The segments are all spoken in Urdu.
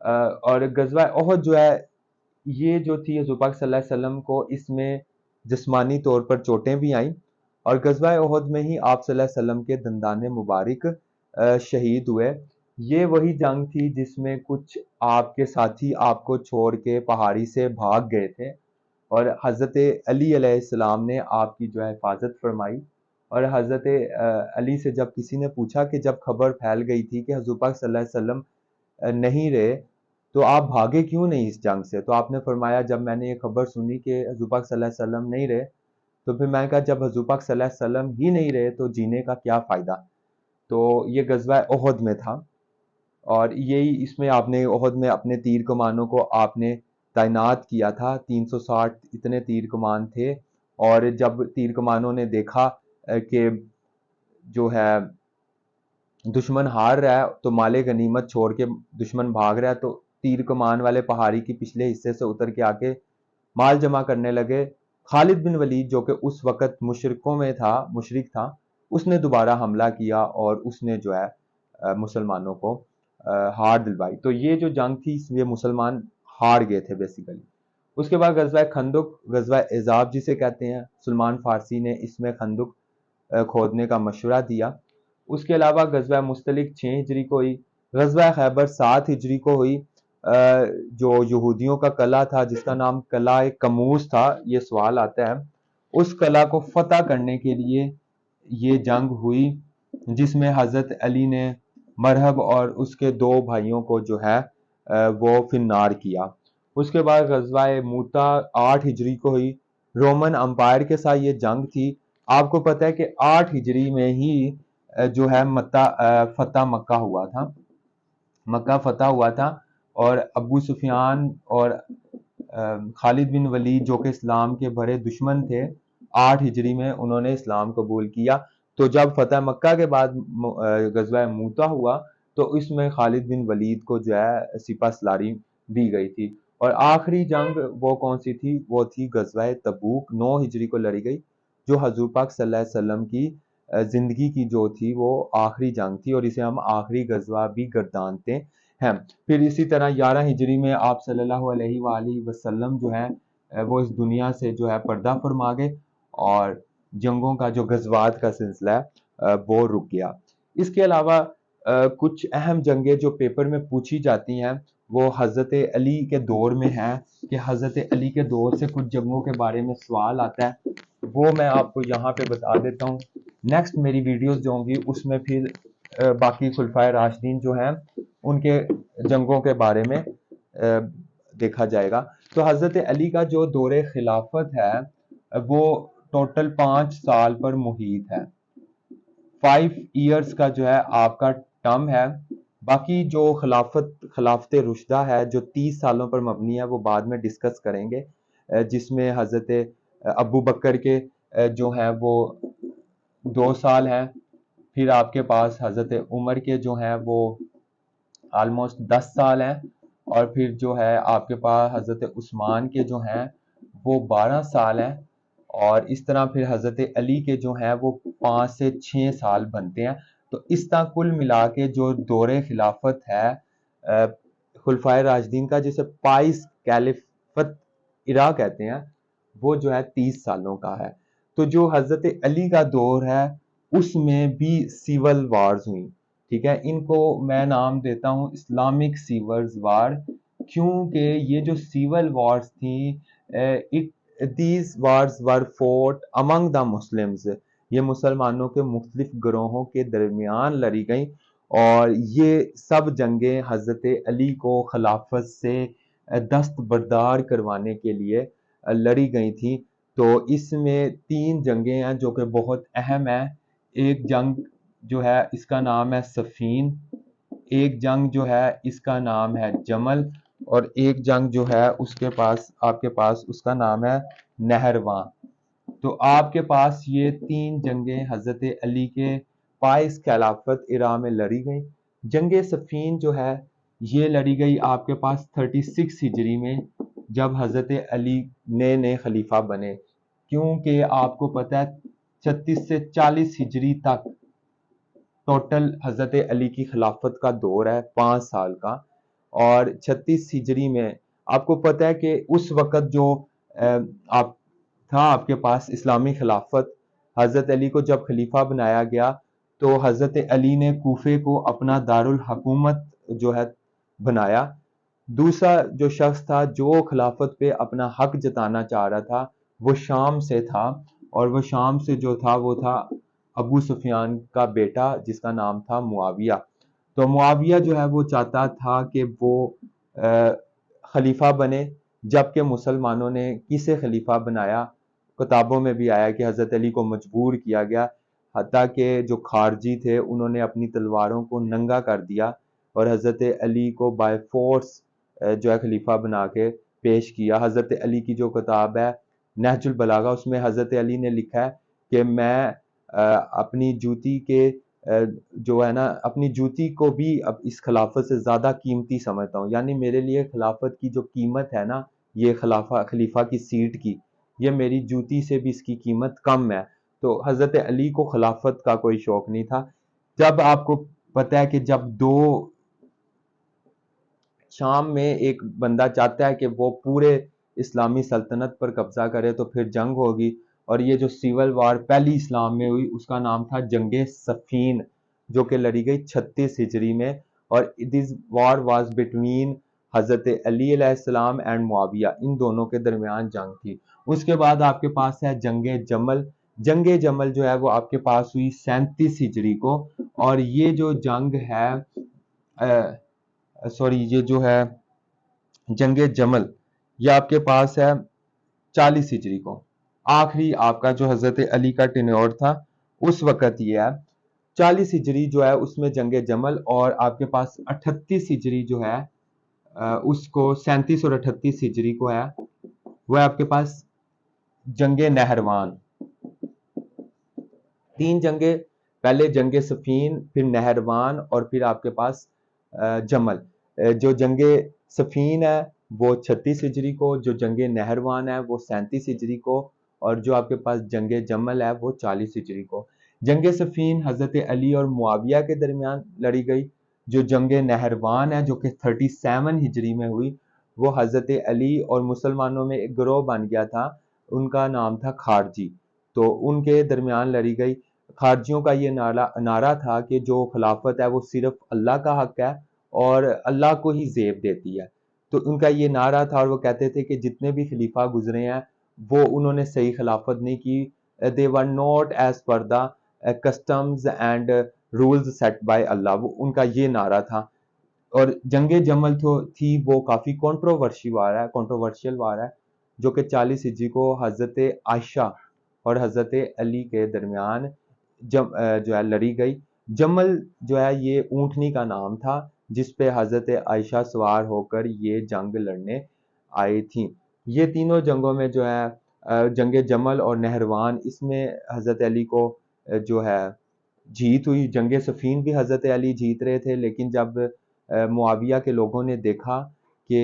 اور غزوہ احد جو ہے یہ جو تھی حضور پاک صلی اللہ علیہ وسلم کو اس میں جسمانی طور پر چوٹیں بھی آئیں، اور غزوہ احد میں ہی آپ صلی اللہ علیہ وسلم کے دندان مبارک شہید ہوئے۔ یہ وہی جنگ تھی جس میں کچھ آپ کے ساتھی آپ کو چھوڑ کے پہاڑی سے بھاگ گئے تھے، اور حضرت علی علیہ السلام نے آپ کی جو ہے حفاظت فرمائی۔ اور حضرت علی سے جب کسی نے پوچھا کہ جب خبر پھیل گئی تھی کہ حضور پاک صلی اللہ علیہ وسلم نہیں رہے تو آپ بھاگے کیوں نہیں اس جنگ سے؟ تو آپ نے فرمایا جب میں نے یہ خبر سنی کہ حضور پاک صلی اللہ علیہ وسلم نہیں رہے تو پھر میں نے کہا جب حضور پاک صلی اللہ علیہ وسلم ہی نہیں رہے تو جینے کا کیا فائدہ؟ تو یہ غزوہ احد میں تھا، اور یہی اس میں آپ نے احد میں اپنے تیر کمانوں کو آپ نے تعینات کیا تھا، 360 اتنے تیر کمان تھے، اور جب تیر کمانوں نے دیکھا کہ جو ہے دشمن ہار رہا ہے تو مال غنیمت چھوڑ کے دشمن بھاگ رہا ہے، تو تیر کمان والے پہاڑی کے پچھلے حصے سے اتر کے آ کے مال جمع کرنے لگے۔ خالد بن ولید جو کہ اس وقت مشرک تھا، اس نے دوبارہ حملہ کیا اور اس نے جو ہے مسلمانوں کو ہار دلوائی۔ تو یہ جو جنگ تھی اس میں مسلمان ہار گئے تھے بیسیکلی۔ اس کے بعد غزوہ خندق، غزوہ احزاب جسے کہتے ہیں، سلمان فارسی نے اس میں خندق کھودنے کا مشورہ دیا۔ اس کے علاوہ غزوہ مستلق 6 ہجری کو ہوئی، غزوہ خیبر 7 ہجری کو ہوئی۔ جو یہودیوں کا قلعہ تھا جس کا نام قلعہ کموس تھا، یہ سوال آتا ہے، اس قلعہ کو فتح کرنے کے لیے یہ جنگ ہوئی جس میں حضرت علی نے مرہب اور اس کے 2 بھائیوں کو جو ہے وہ فنار کیا۔ اس کے بعد غزوہ موتا 8 ہجری کو ہوئی، رومن امپائر کے ساتھ یہ جنگ تھی۔ آپ کو پتہ ہے کہ 8 ہجری میں ہی جو ہے فتح مکہ فتح ہوا تھا، اور ابو سفیان اور خالد بن ولید جو کہ اسلام کے بڑے دشمن تھے، 8 ہجری میں انہوں نے اسلام قبول کیا۔ تو جب فتح مکہ کے بعد غزوہ موتا ہوا تو اس میں خالد بن ولید کو جو ہے سپہ سالاری دی گئی تھی۔ اور آخری جنگ وہ کون سی تھی؟ وہ تھی غزوہ تبوک، 9 ہجری کو لڑی گئی، جو حضور پاک صلی اللہ علیہ وسلم کی زندگی کی جو تھی وہ آخری جنگ تھی، اور اسے ہم آخری غزوہ بھی گردانتے ہیں۔ پھر اسی طرح 11 ہجری میں آپ صلی اللہ علیہ وآلہ وسلم جو ہے وہ اس دنیا سے جو ہے پردہ فرما گئے، اور جنگوں کا جو غزوات کا سلسلہ ہے وہ رک گیا۔ اس کے علاوہ کچھ اہم جنگیں جو پیپر میں پوچھی جاتی ہیں وہ حضرت علی کے دور میں ہیں، کہ حضرت علی کے دور سے کچھ جنگوں کے بارے میں سوال آتا ہے، وہ میں آپ کو یہاں پہ بتا دیتا ہوں۔ نیکسٹ میری ویڈیوز جو ہوں گی اس میں پھر باقی خلفائے راشدین جو ہیں ان کے جنگوں کے بارے میں دیکھا جائے گا۔ تو حضرت علی کا جو دور خلافت ہے وہ ٹوٹل 5 سال پر محیط ہے، 5 ایئرز کا جو ہے آپ کا ٹرم ہے۔ باقی جو خلافت رشدہ ہے جو 30 سالوں پر مبنی ہے وہ بعد میں ڈسکس کریں گے، جس میں حضرت ابو بکر کے جو ہیں وہ 2 سال ہیں، پھر آپ کے پاس حضرت عمر کے جو ہیں وہ آلموسٹ 10 سال ہیں، اور پھر جو ہے آپ کے پاس حضرت عثمان کے جو ہیں وہ 12 سال ہیں، اور اس طرح پھر حضرت علی کے جو ہیں وہ 5 سے 6 سال بنتے ہیں۔ تو اس طرح کل ملا کے جو دور خلافت ہے خلفائے راشدین کا، جسے 22 کیلیفت ایرا کہتے ہیں، وہ جو ہے 30 سالوں کا ہے۔ تو جو حضرت علی کا دور ہے اس میں بھی سیول وارز ہوئیں، ٹھیک ہے، ان کو میں نام دیتا ہوں اسلامک سیول وار، کیونکہ یہ جو سیول وارز تھیں these wars were fought among the Muslims، یہ مسلمانوں کے مختلف گروہوں کے درمیان لڑی گئیں، اور یہ سب جنگیں حضرت علی کو خلافت سے دستبردار کروانے کے لیے لڑی گئی تھیں۔ تو اس میں 3 جنگیں ہیں جو کہ بہت اہم ہیں۔ ایک جنگ جو ہے اس کا نام ہے صفین، ایک جنگ جو ہے اس کا نام ہے جمل، اور ایک جنگ جو ہے آپ کے پاس اس کا نام ہے نہرواں۔ تو آپ کے پاس یہ 3 جنگیں حضرت علی کے 22 خلافت ایرا میں لڑی گئیں۔ جنگ صفین جو ہے یہ لڑی گئی آپ کے پاس 36 ہجری میں، جب حضرت علی نئے خلیفہ بنے، کیونکہ آپ کو پتہ ہے 36 سے 40 ہجری تک ٹوٹل حضرت علی کی خلافت کا دور ہے 5 سال کا، اور 36 ہجری میں آپ کو پتہ ہے کہ اس وقت جو آپ تھا آپ کے پاس اسلامی خلافت، حضرت علی کو جب خلیفہ بنایا گیا تو حضرت علی نے کوفے کو اپنا دارالحکومت جو ہے بنایا. دوسرا جو شخص تھا جو خلافت پہ اپنا حق جتانا چاہ رہا تھا وہ شام سے تھا، اور وہ شام سے جو تھا وہ تھا ابو سفیان کا بیٹا جس کا نام تھا معاویہ. تو معاویہ جو ہے وہ چاہتا تھا کہ وہ خلیفہ بنے، جبکہ مسلمانوں نے کسے خلیفہ بنایا؟ کتابوں میں بھی آیا کہ حضرت علی کو مجبور کیا گیا، حتیٰ کہ جو خارجی تھے انہوں نے اپنی تلواروں کو ننگا کر دیا اور حضرت علی کو بائی فورس جو ہے خلیفہ بنا کے پیش کیا. حضرت علی کی جو کتاب ہے نہج البلاغہ، اس میں حضرت علی نے لکھا ہے کہ میں اپنی جوتی کے جو ہے نا اپنی جوتی کو بھی اب اس خلافت سے زیادہ قیمتی سمجھتا ہوں، یعنی میرے لیے خلافت کی جو قیمت ہے نا، یہ خلیفہ کی سیٹ کی، یہ میری جوتی سے بھی اس کی قیمت کم ہے. تو حضرت علی کو خلافت کا کوئی شوق نہیں تھا. جب آپ کو پتہ ہے کہ جب دو شام میں ایک بندہ چاہتا ہے کہ وہ پورے اسلامی سلطنت پر قبضہ کرے تو پھر جنگ ہوگی، اور یہ جو سیول وار پہلی اسلام میں ہوئی اس کا نام تھا جنگ صفین، جو کہ لڑی گئی 36 ہجری میں، اور دس وار واز بٹوین حضرت علی علیہ السلام اینڈ معاویہ، ان دونوں کے درمیان جنگ تھی. اس کے بعد آپ کے پاس ہے جنگ جمل. جنگ جمل جو ہے وہ آپ کے پاس ہوئی 37 ہجری کو، اور یہ جو جنگ ہے یہ جو ہے جنگ جمل یہ آپ کے پاس ہے 40 ہجری کو. آخری آپ کا جو حضرت علی کا ٹینیور تھا اس وقت یہ ہے 40 ہجری جو ہے اس میں جنگ جمل، اور آپ کے پاس 38 ہجری جو ہے اس کو 37 اور 38 ہجری کو ہے وہ ہے آپ کے پاس جنگ نہروان. تین جنگیں، پہلے جنگ صفین، پھر نہروان، اور پھر آپ کے پاس جمل. جو جنگ صفین ہے وہ 36 ہجری کو، جو جنگ نہروان ہے وہ 37 ہجری کو، اور جو آپ کے پاس جنگ جمل ہے وہ 40 ہجری کو. جنگ صفین حضرت علی اور معاویہ کے درمیان لڑی گئی. جو جنگ نہروان ہے جو کہ 37 ہجری میں ہوئی، وہ حضرت علی اور مسلمانوں میں ایک گروہ بن گیا تھا، ان کا نام تھا خارجی، تو ان کے درمیان لڑی گئی. خارجیوں کا یہ نعرہ تھا کہ جو خلافت ہے وہ صرف اللہ کا حق ہے اور اللہ کو ہی زیب دیتی ہے. تو ان کا یہ نعرہ تھا، اور وہ کہتے تھے کہ جتنے بھی خلیفہ گزرے ہیں وہ انہوں نے صحیح خلافت نہیں کی. they were not as per the customs and rules set by اللہ، وہ ان کا یہ نعرہ تھا. اور جنگ جمل تھی وہ کافی کنٹروورشل وار ہے جو کہ 40 ہجری کو حضرت عائشہ اور حضرت علی کے درمیان جو ہے لڑی گئی. جمل جو ہے یہ اونٹنی کا نام تھا جس پہ حضرت عائشہ سوار ہو کر یہ جنگ لڑنے آئی تھیں. یہ تینوں جنگوں میں جو ہے جنگ جمل اور نہروان، اس میں حضرت علی کو جو ہے جیت ہوئی. جنگ صفین بھی حضرت علی جیت رہے تھے، لیکن جب معاویہ کے لوگوں نے دیکھا کہ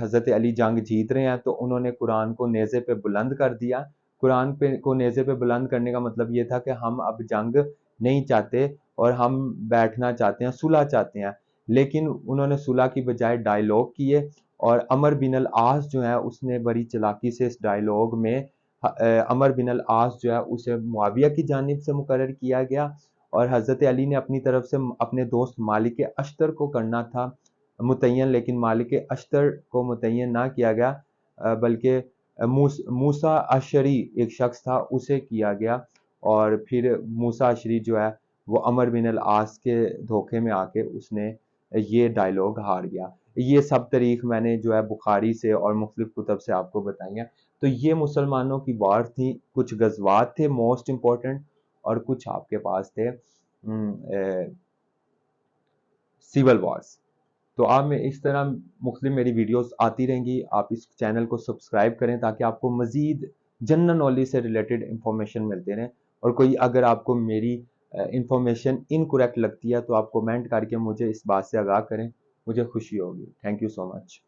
حضرت علی جنگ جیت رہے ہیں تو انہوں نے قرآن کو نیزے پہ بلند کر دیا. قرآن کو نیزے پہ بلند کرنے کا مطلب یہ تھا کہ ہم اب جنگ نہیں چاہتے اور ہم بیٹھنا چاہتے ہیں، صلح چاہتے ہیں. لیکن انہوں نے صلح کی بجائے ڈائیلاگ کیے، اور عمر بن العاص جو ہے اس نے بڑی چلاکی سے اس ڈائیلاگ میں عمر بن العاص جو ہے اسے معاویہ کی جانب سے مقرر کیا گیا، اور حضرت علی نے اپنی طرف سے اپنے دوست مالک اشتر کو کرنا تھا متعین، لیکن مالک اشتر کو متعین نہ کیا گیا بلکہ موسیٰ اشعری ایک شخص تھا اسے کیا گیا. اور پھر موسیٰ اشعری جو ہے وہ عمر بن العاص کے دھوکے میں آ کے اس نے یہ ڈائیلاگ ہار گیا. یہ سب تاریخ میں نے جو ہے بخاری سے اور مختلف کتب سے آپ کو بتائی ہیں. تو یہ مسلمانوں کی وار تھی، کچھ غزوات تھے موسٹ امپورٹنٹ، اور کچھ آپ کے پاس تھے سیول وارز. تو آپ میں اس طرح مختلف میری ویڈیوز آتی رہیں گی. آپ اس چینل کو سبسکرائب کریں تاکہ آپ کو مزید جنرل نالج سے ریلیٹڈ انفارمیشن ملتے رہیں. اور کوئی اگر آپ کو میری انفارمیشن انکریکٹ لگتی ہے تو آپ کومنٹ کر کے مجھے اس بات سے آگاہ کریں، مجھے خوشی ہوگی. Thank you so much.